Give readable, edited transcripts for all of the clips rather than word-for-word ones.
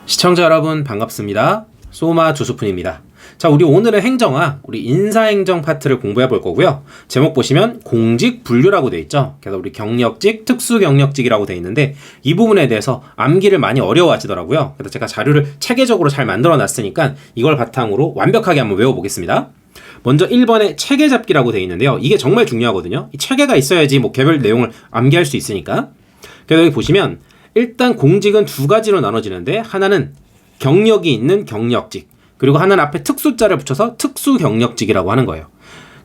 시청자 여러분 반갑습니다. 소마 조수푼입니다. 자, 우리 오늘은 행정학, 우리 인사행정 파트를 공부해 볼 거고요. 제목 보시면 공직 분류라고 되어 있죠. 그래서 우리 경력직, 특수경력직이라고 되어 있는데 이 부분에 대해서 암기를 많이 어려워하시더라고요. 그래서 제가 자료를 체계적으로 잘 만들어 놨으니까 이걸 바탕으로 완벽하게 한번 외워보겠습니다. 먼저 1번에 체계 잡기라고 되어 있는데요. 이게 정말 중요하거든요. 이 체계가 있어야지 뭐 개별 내용을 암기할 수 있으니까. 그래서 여기 보시면 일단 공직은 두 가지로 나눠지는데 하나는 경력이 있는 경력직, 그리고 하나는 앞에 특수자를 붙여서 특수경력직이라고 하는 거예요.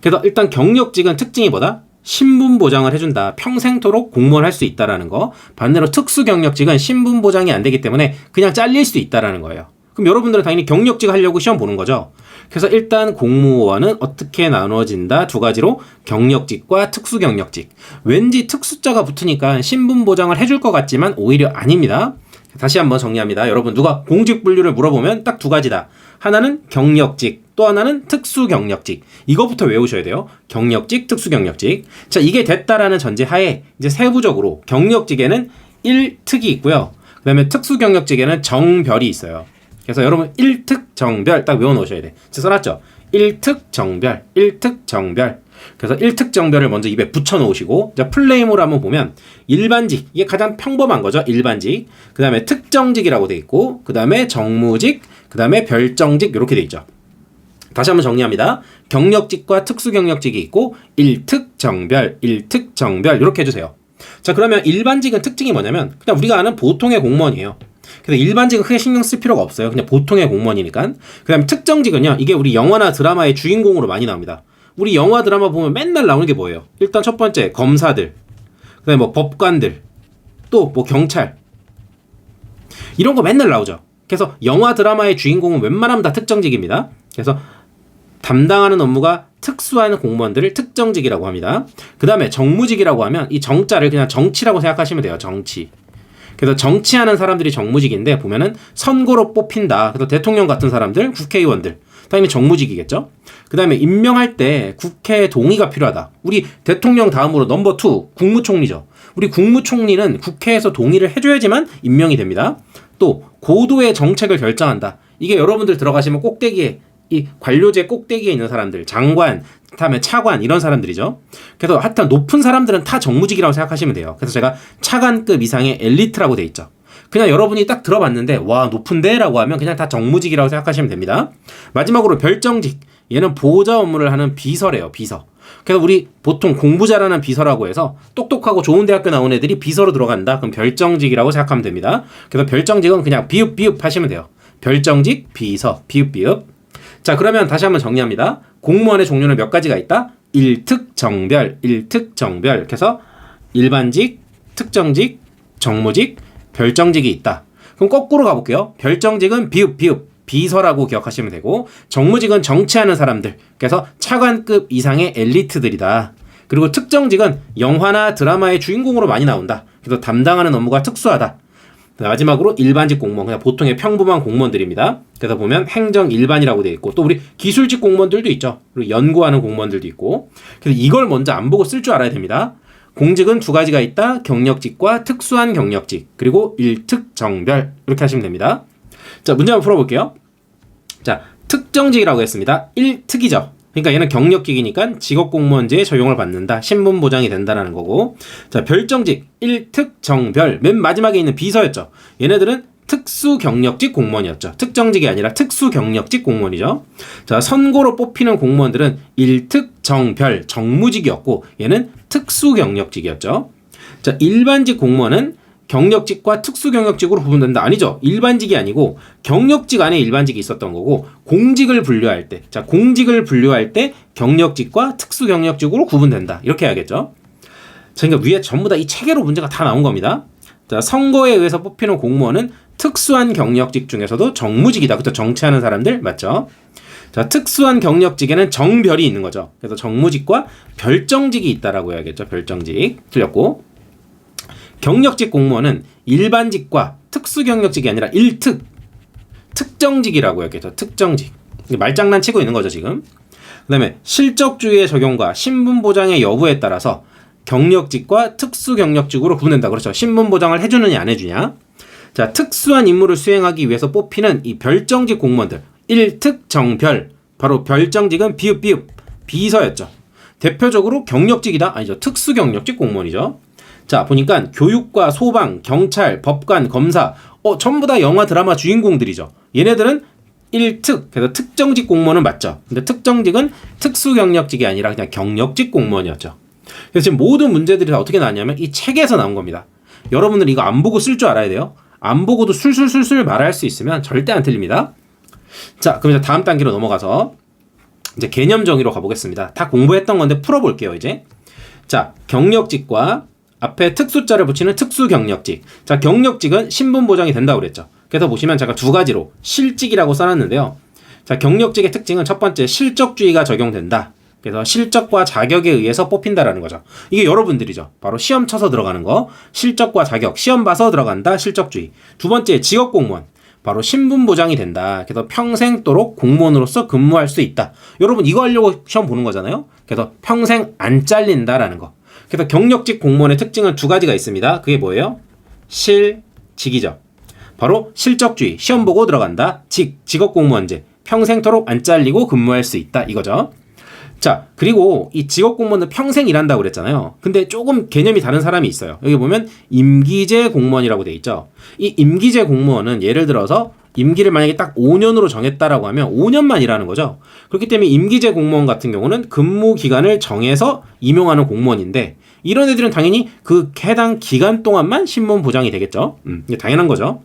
그래서 일단 경력직은 특징이 뭐다? 신분 보장을 해준다. 평생토록 공무원 할 수 있다라는 거. 반대로 특수경력직은 신분 보장이 안 되기 때문에 그냥 잘릴 수 있다라는 거예요. 그럼 여러분들은 당연히 경력직 하려고 시험 보는 거죠. 그래서 일단 공무원은 어떻게 나눠진다? 두 가지로 경력직과 특수경력직. 왠지 특수자가 붙으니까 신분 보장을 해줄 것 같지만 오히려 아닙니다. 다시 한번 정리합니다. 여러분 누가 공직 분류를 물어보면 딱 두 가지다. 하나는 경력직, 또 하나는 특수경력직. 이거부터 외우셔야 돼요. 경력직, 특수경력직. 자, 이게 됐다라는 전제하에 이제 세부적으로 경력직에는 1특이 있고요. 그 다음에 특수경력직에는 정별이 있어요. 그래서 여러분 1특 정별 딱 외워놓으셔야 돼. 제가 써놨죠? 1특 정별, 1특 정별. 그래서 1특 정별을 먼저 입에 붙여놓으시고, 자, 플레이모를 한번 보면 일반직, 이게 가장 평범한 거죠. 일반직. 그 다음에 특정직이라고 돼 있고, 그 다음에 정무직, 그 다음에 별정직 이렇게 돼 있죠. 다시 한번 정리합니다. 경력직과 특수경력직이 있고 1특 정별, 1특 정별 이렇게 해주세요. 자, 그러면 일반직은 특징이 뭐냐면 그냥 우리가 아는 보통의 공무원이에요. 그래서 일반직은 크게 신경 쓸 필요가 없어요. 그냥 보통의 공무원이니까. 그 다음에 특정직은요, 이게 우리 영화나 드라마의 주인공으로 많이 나옵니다. 우리 영화 드라마 보면 맨날 나오는 게 뭐예요? 일단 첫 번째 검사들, 그 다음에 뭐 법관들, 또 뭐 경찰, 이런 거 맨날 나오죠. 그래서 영화 드라마의 주인공은 웬만하면 다 특정직입니다. 그래서 담당하는 업무가 특수한 공무원들을 특정직이라고 합니다. 그 다음에 정무직이라고 하면 이 정자를 그냥 정치라고 생각하시면 돼요. 정치. 그래서 정치하는 사람들이 정무직인데 보면은 선거로 뽑힌다. 그래서 대통령 같은 사람들, 국회의원들 당연히 정무직이겠죠. 그 다음에 임명할 때 국회 동의가 필요하다. 우리 대통령 다음으로 넘버 2 국무총리죠. 우리 국무총리는 국회에서 동의를 해줘야지만 임명이 됩니다. 또 고도의 정책을 결정한다. 이게 여러분들 들어가시면 꼭대기에 이 관료제 꼭대기에 있는 사람들, 장관, 그다음에 차관 이런 사람들이죠. 그래서 하여튼 높은 사람들은 다 정무직이라고 생각하시면 돼요. 그래서 제가 차관급 이상의 엘리트라고 돼 있죠. 그냥 여러분이 딱 들어봤는데 와 높은데? 라고 하면 그냥 다 정무직이라고 생각하시면 됩니다. 마지막으로 별정직, 얘는 보좌 업무를 하는 비서래요. 비서. 그래서 우리 보통 공부 잘하는 비서라고 해서 똑똑하고 좋은 대학교 나온 애들이 비서로 들어간다. 그럼 별정직이라고 생각하면 됩니다. 그래서 별정직은 그냥 비읍 하시면 돼요. 별정직, 비서, 비읍. 자, 그러면 다시 한번 정리합니다. 공무원의 종류는 몇 가지가 있다? 1특 정별, 1특 정별. 그래서 일반직, 특정직, 정무직, 별정직이 있다. 그럼 거꾸로 가볼게요. 별정직은 비읍, 비서라고 기억하시면 되고, 정무직은 정치하는 사람들. 그래서 차관급 이상의 엘리트들이다. 그리고 특정직은 영화나 드라마의 주인공으로 많이 나온다. 그래서 담당하는 업무가 특수하다. 마지막으로 일반직 공무원, 그냥 보통의 평범한 공무원들입니다. 그래서 보면 행정 일반이라고 되어 있고, 또 우리 기술직 공무원들도 있죠. 그리고 연구하는 공무원들도 있고. 그래서 이걸 먼저 안 보고 쓸 줄 알아야 됩니다. 공직은 두 가지가 있다. 경력직과 특수한 경력직, 그리고 1특 정별 이렇게 하시면 됩니다. 자, 문제 한번 풀어볼게요. 자, 특정직이라고 했습니다. 1특이죠. 그러니까 얘는 경력직이니까 직업공무원제에 적용을 받는다. 신분 보장이 된다는 거고. 자, 별정직 1특 정별, 맨 마지막에 있는 비서였죠. 얘네들은 특수경력직 공무원이었죠. 특정직이 아니라 특수경력직 공무원이죠. 자, 선거로 뽑히는 공무원들은 1특 정별, 정무직이었고 얘는 특수경력직이었죠. 자, 일반직 공무원은 경력직과 특수경력직으로 구분된다. 아니죠. 일반직이 아니고 경력직 안에 일반직이 있었던 거고, 공직을 분류할 때, 자, 공직을 분류할 때 경력직과 특수경력직으로 구분된다. 이렇게 해야겠죠. 자, 그러니까 위에 전부 다 이 체계로 문제가 다 나온 겁니다. 자, 선거에 의해서 뽑히는 공무원은 특수한 경력직 중에서도 정무직이다. 그렇죠. 정치하는 사람들 맞죠? 자, 특수한 경력직에는 정별이 있는 거죠. 그래서 정무직과 별정직이 있다라고 해야겠죠. 별정직. 틀렸고. 경력직 공무원은 일반직과 특수경력직이 아니라 1특, 특정직이라고 해야겠죠. 특정직. 말장난 치고 있는 거죠, 지금. 그 다음에 실적주의의 적용과 신분보장의 여부에 따라서 경력직과 특수경력직으로 구분된다. 그렇죠. 신분보장을 해주느냐 안 해주냐. 자, 특수한 임무를 수행하기 위해서 뽑히는 이 별정직 공무원들. 1특정별. 바로 별정직은 비읍 비서였죠. 대표적으로 경력직이다? 아니죠. 특수경력직 공무원이죠. 자, 보니까 교육과 소방, 경찰, 법관, 검사 전부 다 영화 드라마 주인공들이죠. 얘네들은 1특, 그래서 특정직 공무원은 맞죠. 근데 특정직은 특수경력직이 아니라 그냥 경력직 공무원이었죠. 그래서 지금 모든 문제들이 다 어떻게 나왔냐면 이 책에서 나온 겁니다. 여러분들 이거 안 보고 쓸 줄 알아야 돼요. 안 보고도 술술술술 말할 수 있으면 절대 안 틀립니다. 자, 그럼 이제 다음 단계로 넘어가서 이제 개념 정의로 가보겠습니다. 다 공부했던 건데 풀어볼게요, 이제. 자, 경력직과 앞에 특수자를 붙이는 특수경력직. 자, 경력직은 신분 보장이 된다고 그랬죠. 그래서 보시면 제가 두 가지로 실직이라고 써놨는데요. 자, 경력직의 특징은 첫 번째 실적주의가 적용된다. 그래서 실적과 자격에 의해서 뽑힌다라는 거죠. 이게 여러분들이죠. 바로 시험 쳐서 들어가는 거. 실적과 자격, 시험 봐서 들어간다. 실적주의. 두 번째 직업공무원. 바로 신분 보장이 된다. 그래서 평생도록 공무원으로서 근무할 수 있다. 여러분 이거 하려고 시험 보는 거잖아요. 그래서 평생 안 잘린다라는 거. 그래서 경력직 공무원의 특징은 두 가지가 있습니다. 그게 뭐예요? 실직이죠. 바로 실적주의, 시험 보고 들어간다. 직업공무원제, 평생토록 안 잘리고 근무할 수 있다. 이거죠. 자, 그리고 이 직업공무원은 평생 일한다고 그랬잖아요. 근데 조금 개념이 다른 사람이 있어요. 여기 보면 임기제 공무원이라고 돼 있죠. 이 임기제 공무원은 예를 들어서 임기를 만약에 딱 5년으로 정했다라고 하면 5년만 일하는 거죠. 그렇기 때문에 임기제 공무원 같은 경우는 근무 기간을 정해서 임용하는 공무원인데 이런 애들은 당연히 그 해당 기간 동안만 신분 보장이 되겠죠. 이게 당연한 거죠.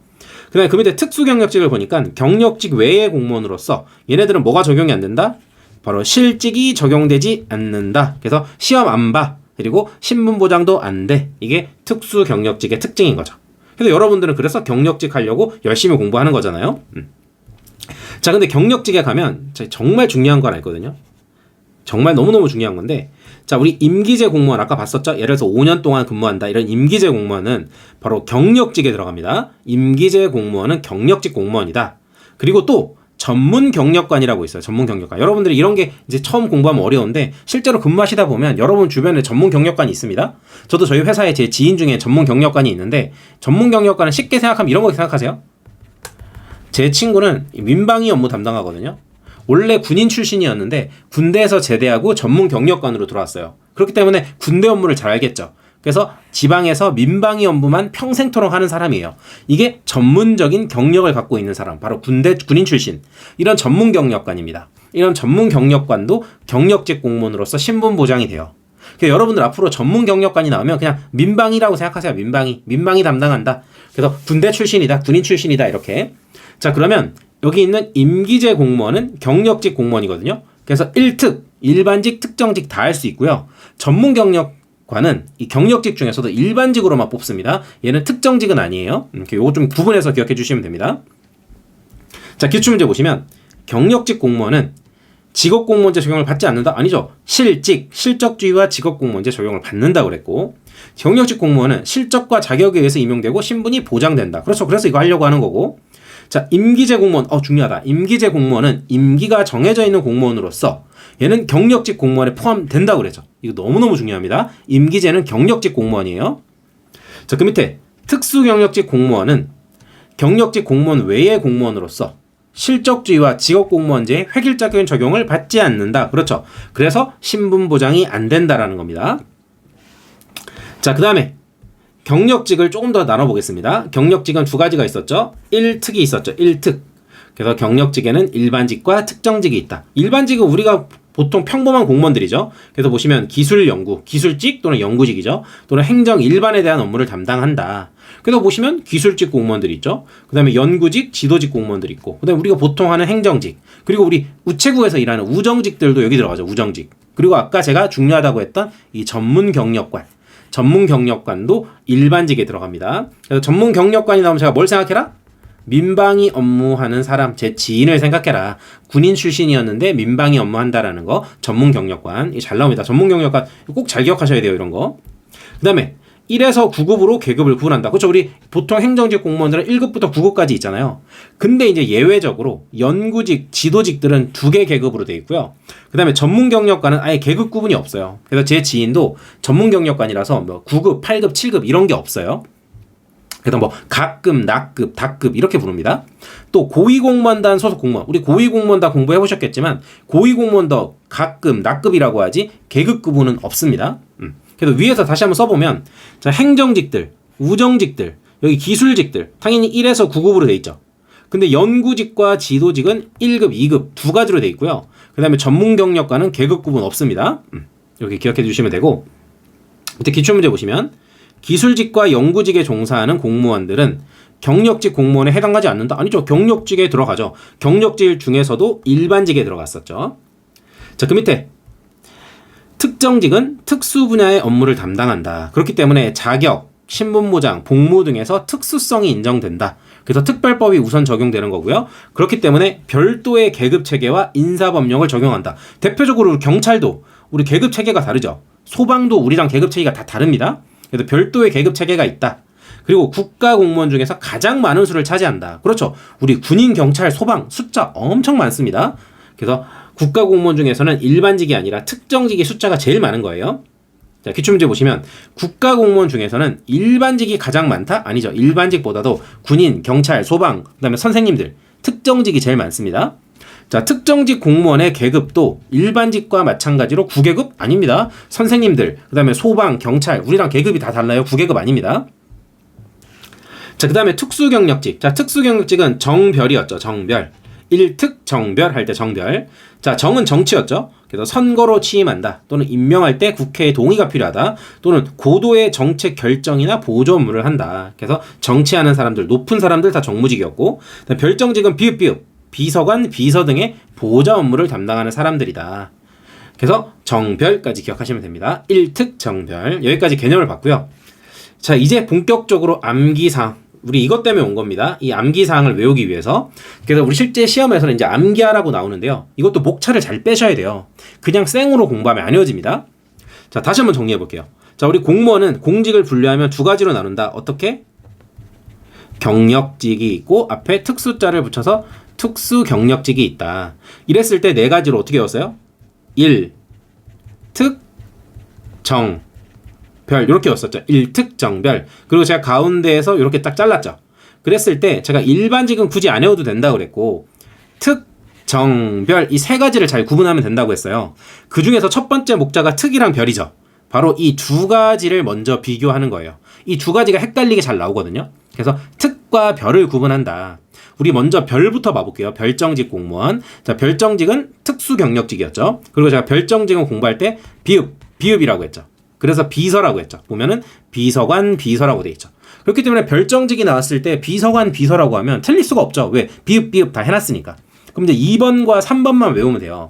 그 다음에 그 밑에 특수경력직을 보니까 경력직 외의 공무원으로서 얘네들은 뭐가 적용이 안 된다? 바로 실직이 적용되지 않는다. 그래서 시험 안 봐. 그리고 신분 보장도 안 돼. 이게 특수경력직의 특징인 거죠. 그래서 여러분들은 그래서 경력직 하려고 열심히 공부하는 거잖아요. 자, 근데 경력직에 가면 정말 중요한 거 하나 있거든요. 정말 너무너무 중요한 건데, 자, 우리 임기제 공무원 아까 봤었죠? 예를 들어서 5년 동안 근무한다. 이런 임기제 공무원은 바로 경력직에 들어갑니다. 임기제 공무원은 경력직 공무원이다. 그리고 또 전문 경력관이라고 있어요. 전문 경력관. 여러분들이 이런 게 이제 처음 공부하면 어려운데 실제로 근무하시다 보면 여러분 주변에 전문 경력관이 있습니다. 저도 저희 회사에 제 지인 중에 전문 경력관이 있는데 전문 경력관은 쉽게 생각하면 이런 거 생각하세요. 제 친구는 민방위 업무 담당하거든요. 원래 군인 출신이었는데 군대에서 제대하고 전문 경력관으로 들어왔어요. 그렇기 때문에 군대 업무를 잘 알겠죠. 그래서 지방에서 민방위 업무만 평생토록 하는 사람이에요. 이게 전문적인 경력을 갖고 있는 사람, 바로 군인 출신. 이런 전문 경력관입니다. 이런 전문 경력관도 경력직 공무원으로서 신분 보장이 돼요. 그래서 여러분들 앞으로 전문 경력관이 나오면 그냥 민방위라고 생각하세요. 민방위 담당한다. 그래서 군대 출신이다, 군인 출신이다 이렇게. 자, 그러면 여기 있는 임기제 공무원은 경력직 공무원이거든요. 그래서 1특, 일반직, 특정직 다 할 수 있고요. 전문 경력관은 이 경력직 중에서도 일반직으로만 뽑습니다. 얘는 특정직은 아니에요. 요거 좀 구분해서 기억해 주시면 됩니다. 자, 기출문제 보시면 경력직 공무원은 직업공무원제 적용을 받지 않는다? 아니죠. 실적주의와 직업공무원제 적용을 받는다고 그랬고, 경력직 공무원은 실적과 자격에 의해서 임용되고 신분이 보장된다. 그렇죠. 그래서 이거 하려고 하는 거고. 자, 임기제 공무원, 중요하다. 임기제 공무원은 임기가 정해져 있는 공무원으로서 얘는 경력직 공무원에 포함된다고 그랬죠. 이거 너무너무 중요합니다. 임기제는 경력직 공무원이에요. 자, 그 밑에 특수경력직 공무원은 경력직 공무원 외의 공무원으로서 실적주의와 직업공무원제의 획일적인 적용을 받지 않는다. 그렇죠. 그래서 신분 보장이 안 된다라는 겁니다. 자, 그 다음에 경력직을 조금 더 나눠보겠습니다. 경력직은 두 가지가 있었죠. 1특이 있었죠. 1특. 그래서 경력직에는 일반직과 특정직이 있다. 일반직은 우리가 보통 평범한 공무원들이죠. 그래서 보시면 기술연구, 기술직 또는 연구직이죠. 또는 행정 일반에 대한 업무를 담당한다. 그래서 보시면 기술직 공무원들이 있죠. 그 다음에 연구직, 지도직 공무원들이 있고, 그 다음에 우리가 보통 하는 행정직, 그리고 우리 우체국에서 일하는 우정직들도 여기 들어가죠. 우정직. 그리고 아까 제가 중요하다고 했던 이 전문 경력관. 전문 경력관도 일반직에 들어갑니다. 그래서 전문 경력관이 나오면 제가 뭘 생각해라? 민방위 업무하는 사람, 제 지인을 생각해라. 군인 출신이었는데 민방위 업무한다라는 거, 전문 경력관. 이거 잘 나옵니다. 전문 경력관 꼭 잘 기억하셔야 돼요. 이런 거. 그 다음에 1에서 9급으로 계급을 구분한다. 그렇죠? 우리 보통 행정직 공무원들은 1급부터 9급까지 있잖아요. 근데 이제 예외적으로 연구직, 지도직들은 2개 계급으로 되어 있고요. 그 다음에 전문 경력관은 아예 계급 구분이 없어요. 그래서 제 지인도 전문 경력관이라서 뭐 9급, 8급, 7급 이런 게 없어요. 그래서 뭐 가급, 낙급, 닭급 이렇게 부릅니다. 또 고위공무원단 소속 공무원, 우리 고위공무원 다 공부해 보셨겠지만 고위공무원도 가급, 낙급이라고 하지 계급 구분은 없습니다. 그래서 위에서 다시 한번 써보면 자, 행정직들, 우정직들, 여기 기술직들 당연히 1에서 9급으로 돼 있죠. 근데 연구직과 지도직은 1급, 2급 두 가지로 돼 있고요. 그 다음에 전문경력과는 계급 구분 없습니다. 이렇게 기억해 주시면 되고, 밑에 기출문제 보시면 기술직과 연구직에 종사하는 공무원들은 경력직 공무원에 해당하지 않는다? 아니죠. 경력직에 들어가죠. 경력직 중에서도 일반직에 들어갔었죠. 자, 그 밑에 특정직은 특수 분야의 업무를 담당한다. 그렇기 때문에 자격, 신분보장, 복무 등에서 특수성이 인정된다. 그래서 특별법이 우선 적용되는 거고요. 그렇기 때문에 별도의 계급 체계와 인사법령을 적용한다. 대표적으로 경찰도 우리 계급 체계가 다르죠. 소방도 우리랑 계급 체계가 다 다릅니다. 그래서 별도의 계급 체계가 있다. 그리고 국가 공무원 중에서 가장 많은 수를 차지한다. 그렇죠. 우리 군인, 경찰, 소방 숫자 엄청 많습니다. 그래서 국가 공무원 중에서는 일반직이 아니라 특정직의 숫자가 제일 많은 거예요. 자, 기출문제 보시면 국가 공무원 중에서는 일반직이 가장 많다? 아니죠. 일반직보다도 군인, 경찰, 소방, 그다음에 선생님들, 특정직이 제일 많습니다. 자, 특정직 공무원의 계급도 일반직과 마찬가지로 9계급 아닙니다. 선생님들, 그 다음에 소방, 경찰, 우리랑 계급이 다 달라요. 9계급 아닙니다. 자, 그 다음에 특수경력직. 자, 특수경력직은 정별이었죠. 정별. 1특 정별 할 때 정별. 자, 정은 정치였죠. 그래서 선거로 취임한다. 또는 임명할 때 국회의 동의가 필요하다. 또는 고도의 정책 결정이나 보조 업무를 한다. 그래서 정치하는 사람들, 높은 사람들 다 정무직이었고, 별정직은 비읍비읍. 비서관, 비서 등의 보좌 업무를 담당하는 사람들이다. 그래서 정별까지 기억하시면 됩니다. 1특 정별. 여기까지 개념을 봤고요. 자, 이제 본격적으로 암기사항. 우리 이것 때문에 온 겁니다. 이 암기사항을 외우기 위해서. 그래서 우리 실제 시험에서는 이제 암기하라고 나오는데요. 이것도 목차를 잘 빼셔야 돼요. 그냥 생으로 공부하면 안 외워집니다. 자, 다시 한번 정리해 볼게요. 자, 우리 공무원은 공직을 분류하면 두 가지로 나눈다. 어떻게? 경력직이 있고 앞에 특수자를 붙여서 특수 경력직이 있다. 이랬을 때 네 가지로 어떻게 외웠어요? 1. 특, 정, 별 이렇게 외웠었죠. 1특, 정, 별. 그리고 제가 가운데에서 이렇게 딱 잘랐죠. 그랬을 때 제가 일반직은 굳이 안 외워도 된다고 그랬고 특, 정, 별 이 세 가지를 잘 구분하면 된다고 했어요. 그 중에서 첫 번째 목자가 특이랑 별이죠. 바로 이 두 가지를 먼저 비교하는 거예요. 이 두 가지가 헷갈리게 잘 나오거든요. 그래서 특과 별을 구분한다. 우리 먼저 별부터 봐볼게요. 별정직 공무원. 자, 별정직은 특수경력직이었죠. 그리고 제가 별정직은 공부할 때 비읍이라고 했죠. 그래서 비서라고 했죠. 보면은 비서관, 비서라고 돼 있죠. 그렇기 때문에 별정직이 나왔을 때 비서관, 비서라고 하면 틀릴 수가 없죠. 왜? 비읍 다 해놨으니까. 그럼 이제 2번과 3번만 외우면 돼요.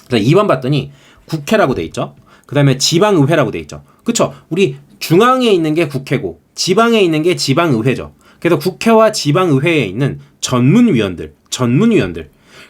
자, 2번 봤더니 국회라고 돼 있죠. 그 다음에 지방의회라고 돼 있죠. 그쵸? 우리 중앙에 있는 게 국회고 지방에 있는 게 지방의회죠. 그래서 국회와 지방의회에 있는 전문위원들.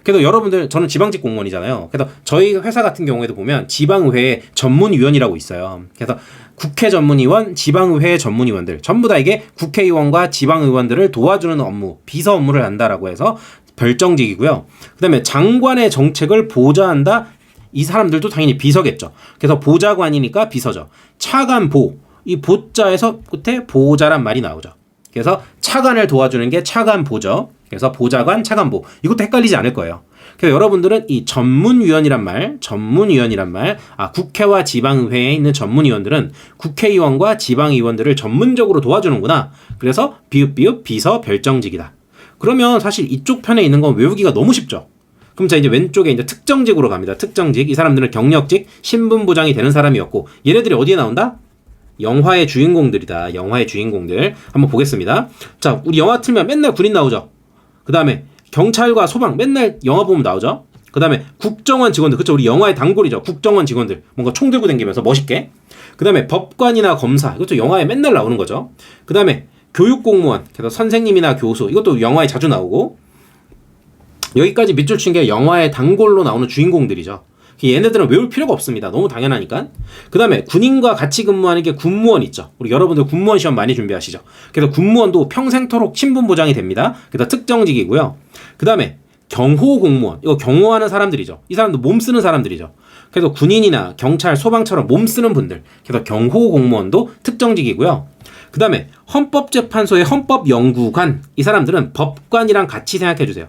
그래서 여러분들, 저는 지방직 공무원이잖아요. 그래서 저희 회사 같은 경우에도 보면 지방의회에 전문위원이라고 있어요. 그래서 국회 전문위원, 지방의회 전문위원들 전부 다 이게 국회의원과 지방의원들을 도와주는 업무, 비서 업무를 한다라고 해서 별정직이고요. 그 다음에 장관의 정책을 보좌한다. 이 사람들도 당연히 비서겠죠. 그래서 보좌관이니까 비서죠. 차관보, 이 보자에서 끝에 보좌란 말이 나오죠. 그래서 차관을 도와주는 게 차관보죠. 그래서 보좌관, 차관보. 이것도 헷갈리지 않을 거예요. 그래서 여러분들은 이 전문위원이란 말, 국회와 지방의회에 있는 전문위원들은 국회의원과 지방의원들을 전문적으로 도와주는구나. 그래서 비읍 비서 별정직이다. 그러면 사실 이쪽 편에 있는 건 외우기가 너무 쉽죠. 그럼 자, 이제 왼쪽에 이제 특정직으로 갑니다. 특정직. 이 사람들은 경력직, 신분보장이 되는 사람이었고, 얘네들이 어디에 나온다? 영화의 주인공들이다. 영화의 주인공들. 한번 보겠습니다. 자, 우리 영화 틀면 맨날 군인 나오죠. 그 다음에 경찰과 소방 맨날 영화 보면 나오죠. 그 다음에 국정원 직원들. 그쵸? 우리 영화의 단골이죠. 국정원 직원들. 뭔가 총 들고 다니면서 멋있게. 그 다음에 법관이나 검사. 이것도 영화에 맨날 나오는 거죠. 그 다음에 교육공무원. 그래서 선생님이나 교수. 이것도 영화에 자주 나오고. 여기까지 밑줄 친 게 영화의 단골로 나오는 주인공들이죠. 얘네들은 외울 필요가 없습니다. 너무 당연하니까. 그 다음에 군인과 같이 근무하는 게 군무원 있죠. 우리 여러분들 군무원 시험 많이 준비하시죠. 그래서 군무원도 평생토록 신분 보장이 됩니다. 그래서 특정직이고요. 그 다음에 경호공무원. 이거 경호하는 사람들이죠. 이 사람도 몸 쓰는 사람들이죠. 그래서 군인이나 경찰, 소방처럼 몸 쓰는 분들. 그래서 경호공무원도 특정직이고요. 그 다음에 헌법재판소의 헌법연구관, 이 사람들은 법관이랑 같이 생각해 주세요.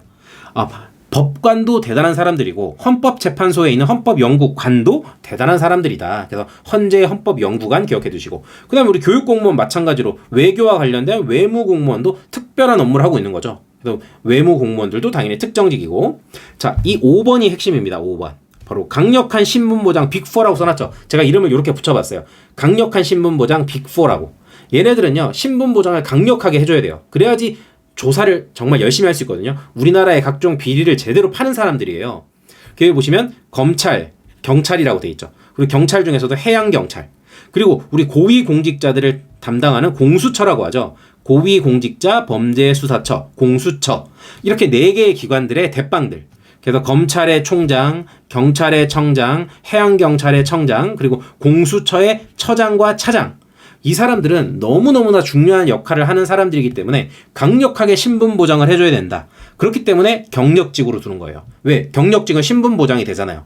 법관도 대단한 사람들이고 헌법재판소에 있는 헌법연구관도 대단한 사람들이다. 그래서 헌재 헌법연구관 기억해 두시고, 그 다음에 우리 교육공무원 마찬가지로 외교와 관련된 외무공무원도 특별한 업무를 하고 있는 거죠. 그래서 외무공무원들도 당연히 특정직이고, 자, 이 5번이 핵심입니다. 5번. 바로 강력한 신분보장 빅4라고 써놨죠. 제가 이름을 이렇게 붙여봤어요. 강력한 신분보장 빅4라고. 얘네들은요, 신분보장을 강력하게 해줘야 돼요. 그래야지 조사를 정말 열심히 할 수 있거든요. 우리나라의 각종 비리를 제대로 파는 사람들이에요. 여기 보시면 검찰, 경찰이라고 돼 있죠. 그리고 경찰 중에서도 해양경찰, 그리고 우리 고위공직자들을 담당하는 공수처라고 하죠. 고위공직자 범죄수사처, 공수처, 이렇게 4개의 기관들의 대빵들. 그래서 검찰의 총장, 경찰의 청장, 해양경찰의 청장, 그리고 공수처의 처장과 차장, 이 사람들은 너무너무나 중요한 역할을 하는 사람들이기 때문에 강력하게 신분 보장을 해줘야 된다. 그렇기 때문에 경력직으로 두는 거예요. 왜? 경력직은 신분 보장이 되잖아요.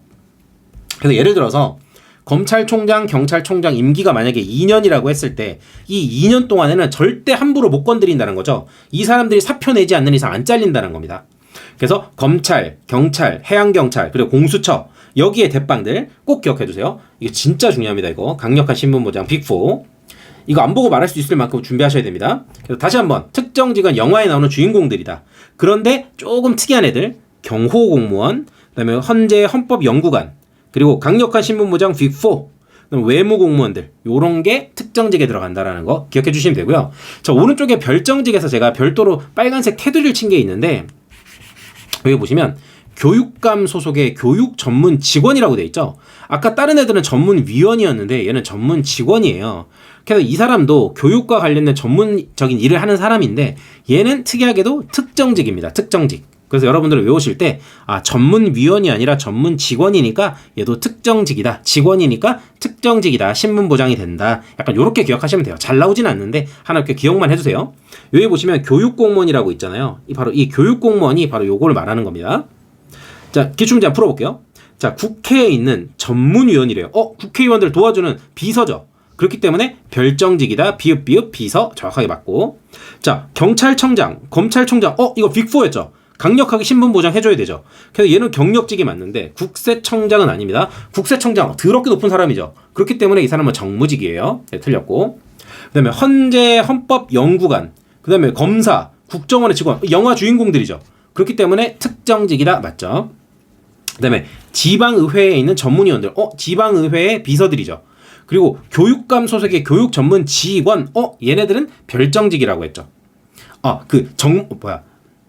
그래서 예를 들어서 검찰총장, 경찰총장 임기가 만약에 2년이라고 했을 때 이 2년 동안에는 절대 함부로 못 건드린다는 거죠. 이 사람들이 사표 내지 않는 이상 안 잘린다는 겁니다. 그래서 검찰, 경찰, 해양경찰, 그리고 공수처, 여기에 대빵들 꼭 기억해 두세요. 이거 진짜 중요합니다. 이거 강력한 신분 보장 빅4. 이거 안 보고 말할 수 있을 만큼 준비하셔야 됩니다. 그래서 다시 한번, 특정직은 영화에 나오는 주인공들이다. 그런데 조금 특이한 애들, 경호공무원, 그다음에 헌재 헌법연구관, 그리고 강력한 신분보장 빅4, 외무공무원들, 요런 게 특정직에 들어간다라는 거 기억해 주시면 되고요. 자, 오른쪽에 별정직에서 제가 별도로 빨간색 테두리를 친 게 있는데, 여기 보시면 교육감 소속의 교육 전문 직원이라고 돼 있죠. 아까 다른 애들은 전문위원이었는데 얘는 전문 직원이에요. 그래서 이 사람도 교육과 관련된 전문적인 일을 하는 사람인데 얘는 특이하게도 특정직입니다. 특정직. 그래서 여러분들은 외우실 때 전문위원이 아니라 전문 직원이니까 얘도 특정직이다. 직원이니까 특정직이다. 신분 보장이 된다. 약간 이렇게 기억하시면 돼요. 잘 나오진 않는데 하나 이렇게 기억만 해주세요. 여기 보시면 교육공무원이라고 있잖아요. 바로 이 교육공무원이 바로 요거를 말하는 겁니다. 자, 기출문제 한번 풀어볼게요. 자, 국회에 있는 전문위원이래요. 국회의원들 도와주는 비서죠. 그렇기 때문에 별정직이다. 비읍 비서 정확하게 맞고. 자, 경찰청장, 검찰총장, 이거 빅4였죠. 강력하게 신분 보장해줘야 되죠. 그래서 얘는 경력직이 맞는데 국세청장은 아닙니다. 국세청장 더럽게 높은 사람이죠. 그렇기 때문에 이 사람은 정무직이에요. 네, 틀렸고. 그 다음에 헌재 헌법연구관, 그 다음에 검사, 국정원의 직원, 영화 주인공들이죠. 그렇기 때문에 특정직이다. 맞죠. 그 다음에 지방의회에 있는 전문위원들, 지방의회의 비서들이죠. 그리고 교육감 소속의 교육 전문 직원, 얘네들은 별정직이라고 했죠.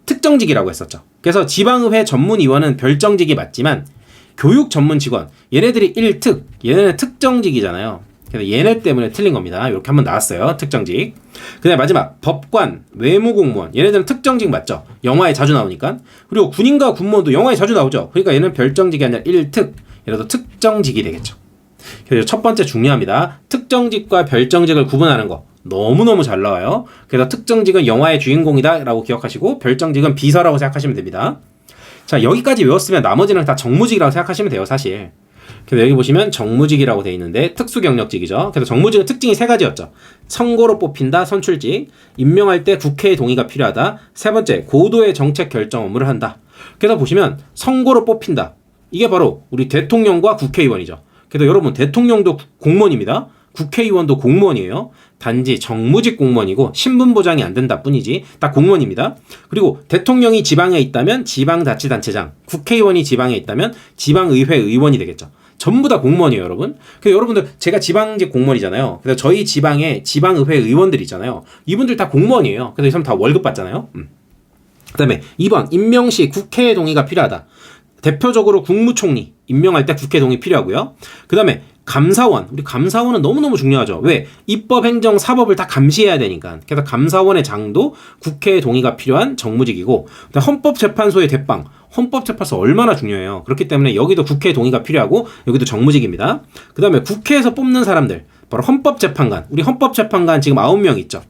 특정직이라고 했었죠. 그래서 지방의회 전문위원은 별정직이 맞지만 교육 전문 직원, 얘네들이 1특, 얘네는 특정직이잖아요. 그래서 얘네 때문에 틀린 겁니다. 이렇게 한번 나왔어요. 특정직. 그 다음에 마지막 법관, 외무공무원, 얘네들은 특정직 맞죠. 영화에 자주 나오니까. 그리고 군인과 군무원도 영화에 자주 나오죠. 그러니까 얘는 별정직이 아니라 1특, 얘네도 특정직이 되겠죠. 그래서 첫 번째 중요합니다. 특정직과 별정직을 구분하는 거 너무너무 잘 나와요. 그래서 특정직은 영화의 주인공이다 라고 기억하시고 별정직은 비서라고 생각하시면 됩니다. 자, 여기까지 외웠으면 나머지는 다 정무직이라고 생각하시면 돼요. 사실. 그래서 여기 보시면 정무직이라고 돼 있는데 특수경력직이죠. 그래서 정무직은 특징이 3가지였죠. 선거로 뽑힌다, 선출직, 임명할 때 국회의 동의가 필요하다, 세 번째 고도의 정책 결정 업무를 한다. 그래서 보시면 선거로 뽑힌다, 이게 바로 우리 대통령과 국회의원이죠. 그래서 여러분 대통령도 공무원입니다. 국회의원도 공무원이에요. 단지 정무직 공무원이고 신분 보장이 안 된다 뿐이지 딱 공무원입니다. 그리고 대통령이 지방에 있다면 지방자치단체장, 국회의원이 지방에 있다면 지방의회 의원이 되겠죠. 전부 다 공무원이에요, 여러분. 그래서 여러분들 제가 지방직 공무원이잖아요. 그래서 저희 지방에 지방의회 의원들 있잖아요. 이분들 다 공무원이에요. 그래서 이 사람 다 월급 받잖아요. 그 다음에 2번 임명 시 국회의 동의가 필요하다. 대표적으로 국무총리 임명할 때 국회 동의 필요하고요. 그 다음에 감사원, 우리 감사원은 너무너무 중요하죠. 왜? 입법, 행정, 사법을 다 감시해야 되니까. 그래서 감사원의 장도 국회의 동의가 필요한 정무직이고, 헌법재판소의 대빵, 헌법재판소 얼마나 중요해요. 그렇기 때문에 여기도 국회의 동의가 필요하고 여기도 정무직입니다. 그 다음에 국회에서 뽑는 사람들, 바로 헌법재판관, 우리 헌법재판관 지금 9명 있죠.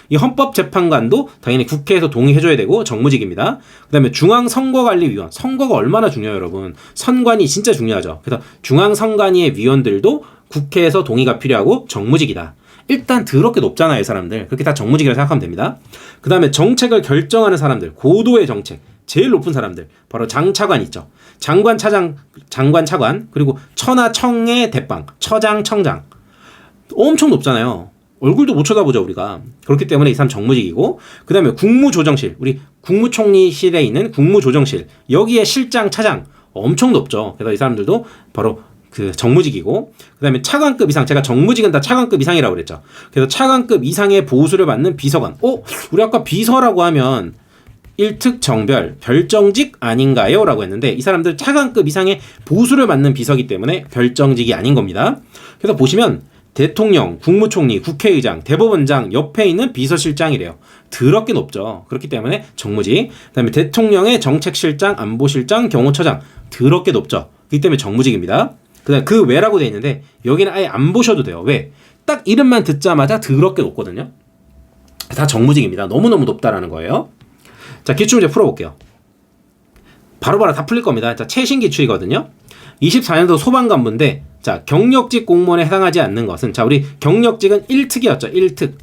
이 헌법재판관도 당연히 국회에서 동의해줘야 되고 정무직입니다. 그 다음에 중앙선거관리위원, 선거가 얼마나 중요해요, 여러분. 선관위 진짜 중요하죠. 그래서 중앙선관위의 위원들도 국회에서 동의가 필요하고 정무직이다. 일단 더럽게 높잖아요, 이 사람들. 그렇게 다 정무직이라고 생각하면 됩니다. 그 다음에 정책을 결정하는 사람들, 고도의 정책, 제일 높은 사람들, 바로 장차관 있죠. 장관, 차장, 장관, 차관, 그리고 처나 청의 대빵, 처장, 청장. 엄청 높잖아요. 얼굴도 못 쳐다보죠, 우리가. 그렇기 때문에 이 사람 정무직이고, 그 다음에 국무조정실, 우리 국무총리실에 있는 국무조정실, 여기에 실장, 차장, 엄청 높죠. 그래서 이 사람들도 바로 그 정무직이고, 그 다음에 차관급 이상, 제가 정무직은 다 차관급 이상이라고 그랬죠. 그래서 차관급 이상의 보수를 받는 비서관. 우리 아까 비서라고 하면 1특 정별, 별정직 아닌가요? 라고 했는데, 이 사람들 차관급 이상의 보수를 맡는 비서기 때문에 별정직이 아닌 겁니다. 그래서 보시면 대통령, 국무총리, 국회의장, 대법원장 옆에 있는 비서실장이래요. 더럽게 높죠. 그렇기 때문에 정무직. 그 다음에 대통령의 정책실장, 안보실장, 경호처장. 더럽게 높죠. 그렇기 때문에 정무직입니다. 그 다음에 그 외라고 돼 있는데 여기는 아예 안 보셔도 돼요. 왜? 딱 이름만 듣자마자 더럽게 높거든요. 다 정무직입니다. 너무너무 높다라는 거예요. 자, 기출문제 풀어볼게요. 바로바로 다 풀릴 겁니다. 자, 최신 기출이거든요. 24년도 소방관부인데, 자, 경력직 공무원에 해당하지 않는 것은, 자, 우리 경력직은 1특이었죠. 1특.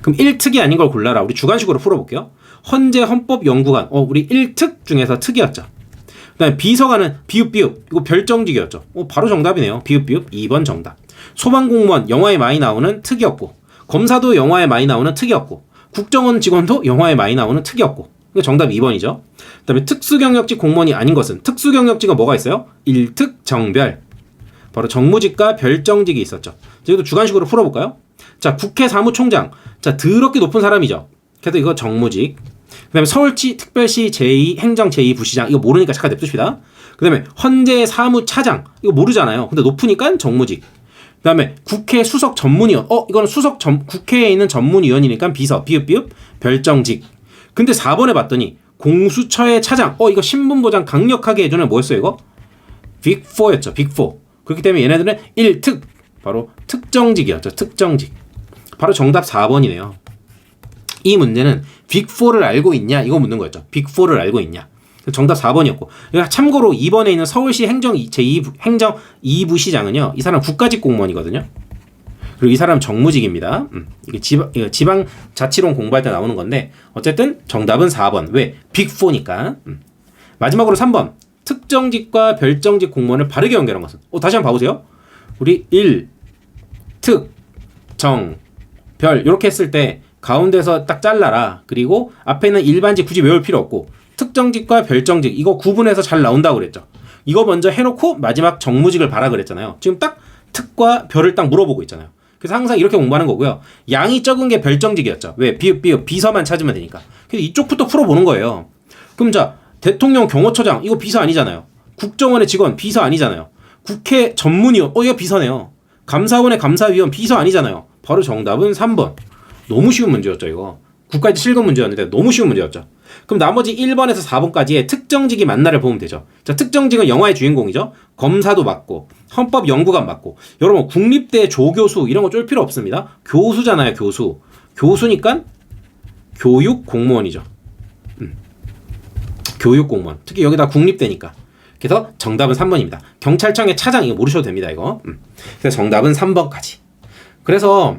그럼 1특이 아닌 걸 골라라. 우리 주관식으로 풀어볼게요. 헌재 헌법연구관. 우리 1특 중에서 특이었죠. 그 다음에 비서관은 비읍비읍. 이거 별정직이었죠. 바로 정답이네요. 비읍비읍 2번 정답. 소방공무원 영화에 많이 나오는 특이었고, 검사도 영화에 많이 나오는 특이었고, 국정원 직원도 영화에 많이 나오는 특이었고, 이거 정답 2번이죠. 그 다음에 특수경력직 공무원이 아닌 것은, 특수경력직은 뭐가 있어요? 1특 정별. 바로 정무직과 별정직이 있었죠. 이것도 주관식으로 풀어볼까요? 자, 국회 사무총장. 자, 더럽게 높은 사람이죠. 그래서 이거 정무직. 그 다음에 서울시 특별시 행정 제2부시장. 이거 모르니까 잠깐 냅둡시다. 그 다음에 헌재 사무차장. 이거 모르잖아요. 근데 높으니까 정무직. 그 다음에 국회 수석 전문위원. 이거는 국회에 있는 전문위원이니까 비서, 비읍비읍, 별정직. 근데 4번에 봤더니 공수처의 차장. 이거 신분보장 강력하게 해주는 뭐였어요, 이거? 빅4였죠, 빅4. 그렇기 때문에 얘네들은 1특. 바로 특정직이었죠, 특정직. 바로 정답 4번이네요. 이 문제는 빅4를 알고 있냐? 이거 묻는 거였죠. 빅4를 알고 있냐? 정답 4번이었고. 참고로 2번에 있는 서울시 행정 2부시장은요, 이 사람 국가직 공무원이거든요. 그리고 이 사람 정무직입니다. 이게 지방 자치론 공부할 때 나오는 건데, 어쨌든 정답은 4번. 왜? 빅4니까. 마지막으로 3번. 특정직과 별정직 공무원을 바르게 연결한 것은? 다시 한번 봐보세요. 우리 1, 특, 정, 별 이렇게 했을 때 가운데서 딱 잘라라. 그리고 앞에 있는 일반직 굳이 외울 필요 없고, 특정직과 별정직 이거 구분해서 잘 나온다고 그랬죠. 이거 먼저 해놓고 마지막 정무직을 봐라 그랬잖아요. 지금 딱 특과 별을 딱 물어보고 있잖아요. 그래서 항상 이렇게 공부하는 거고요. 양이 적은 게 별정직이었죠. 왜? 비읍 비서만 찾으면 되니까. 그래서 이쪽부터 풀어보는 거예요. 그럼 자, 대통령 경호처장 이거 비서 아니잖아요. 국정원의 직원 비서 아니잖아요. 국회 전문위원 이거 비서네요. 감사원의 감사위원 비서 아니잖아요. 바로 정답은 3번. 너무 쉬운 문제였죠, 이거. 국가에서 실급 문제였는데 너무 쉬운 문제였죠. 그럼 나머지 1번에서 4번까지의 특정직이 맞나를 보면 되죠. 자, 특정직은 영화의 주인공이죠. 검사도 맞고, 헌법연구관 맞고. 여러분, 국립대 조교수 이런 거 쫄 필요 없습니다. 교수잖아요, 교수. 교수니까 교육공무원이죠. 교육공무원. 특히 여기다 국립대니까. 그래서 정답은 3번입니다. 경찰청의 차장 이거 모르셔도 됩니다, 이거. 그래서 정답은 3번까지. 그래서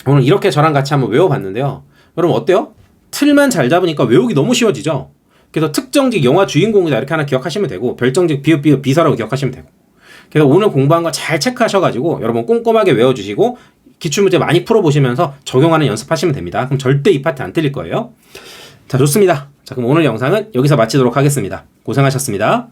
오늘 이렇게 저랑 같이 한번 외워봤는데요. 여러분 어때요? 틀만 잘 잡으니까 외우기 너무 쉬워지죠? 그래서 특정직 영화 주인공이다 이렇게 하나 기억하시면 되고, 별정직 비읍 비서라고 기억하시면 되고. 그래서 오늘 공부한 거 잘 체크하셔가지고 여러분 꼼꼼하게 외워주시고 기출문제 많이 풀어보시면서 적용하는 연습하시면 됩니다. 그럼 절대 이 파트 안 틀릴 거예요. 자, 좋습니다. 자, 그럼 오늘 영상은 여기서 마치도록 하겠습니다. 고생하셨습니다.